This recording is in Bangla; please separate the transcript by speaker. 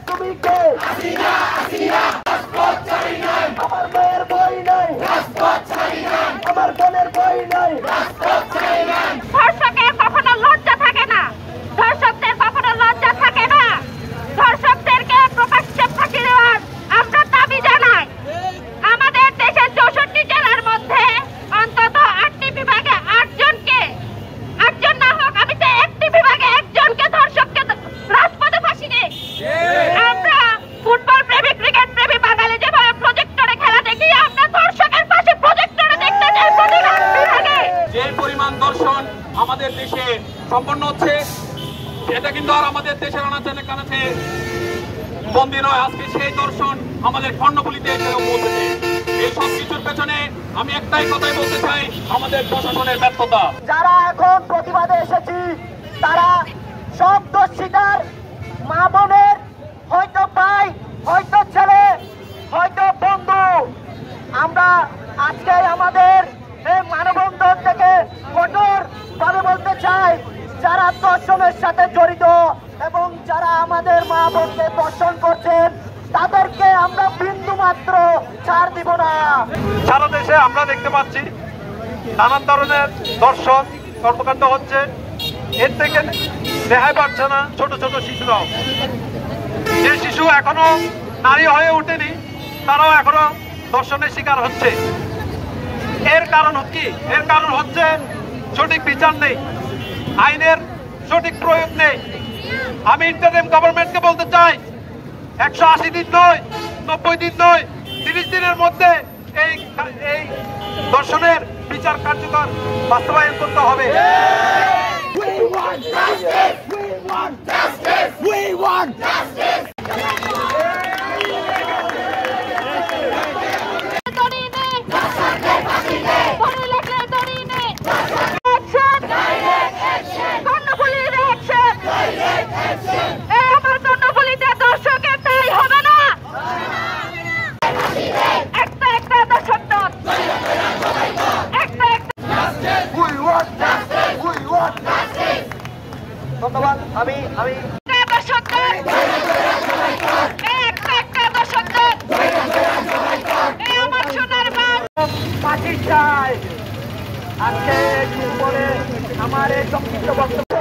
Speaker 1: তুমি কে আমার মেয়ের বই নাই আমার বোনের বই নাই
Speaker 2: ধর্ষকের কখনো লজ্জা থাকে না, ধর্ষকদের কখনো লজ্জা থাকে না। ধর্ষকদেরকে প্রকাশ্যে ফাঁসি দেওয়ার আমরা দাবি জানাই। আমাদের দেশের 64 জেলার মধ্যে অন্তত 8টি বিভাগে 8জন না হোক, আমি তো 1টি বিভাগে 1জনকে ধর্ষককে রাজপথে ফাঁসি দেই। আমরা ফুটবল প্রেমী, ক্রিকেট প্রেমী বাঙালি যেভাবে প্রজেক্টরে খেলা দেখি, আমরা ধর্ষকের পাশে প্রজেক্টরে দেখতে চাই প্রতিটা বিভাগে।
Speaker 3: যে পরিমাণ ধর্ষণ আমাদের দেশে সম্পন্ন হচ্ছে, এটা কিন্তু আর আমাদের দেশের আনাচে কানাচে বন্দী নয়। আজকে সেই দর্শন আমাদের কর্ণফুলীতে এসেও পৌঁছেছে। এই সব কিছুর পেছনে আমি একটাই কথাই বলতে চাই, আমাদের প্রশাসনের ব্যর্থতা।
Speaker 1: যারা এখন প্রতিবাদে এসেছি তারা সব দোষীদার মা বোনের, হয়তো ভাই, হয়তো ছেলে, হয়তো বন্ধু। আমরা আজকে আমাদের এই মানববন্ধন থেকে কঠোর ভাবে বলতে চাই, যারা দর্শনের সাথে জড়িত এবং যারা আমাদের মা বোনকে দর্শন করছেন তাদেরকে আমরা বিন্দু মাত্র ছাড় দিব না।
Speaker 4: সারা দেশে আমরা দেখতে পাচ্ছি নানান ধরনের দর্শন কর্মকাণ্ড হচ্ছে, এর থেকে রেহাই পাচ্ছে না ছোট ছোট শিশুরাও। যে শিশু এখনো নারী হয়ে ওঠেনি তারাও এখনো দর্শনের শিকার হচ্ছে। এর কারণ কি? এর কারণ হচ্ছে সঠিক বিচার নেই, আইনের সঠিক প্রয়োগ নেই। আমি ইন্টারিম গভর্নমেন্টকে বলতে চাই, 180 দিন নয়, 90 দিন নয়, 30 দিনের মধ্যে এই দর্শনের বিচার কার্যকর বাস্তবায়ন করতে হবে।
Speaker 1: ধন্যবাদ। আমি ফাঁসি চাই। আজকে বলে আমার এই সংক্ষিপ্ত বক্তব্য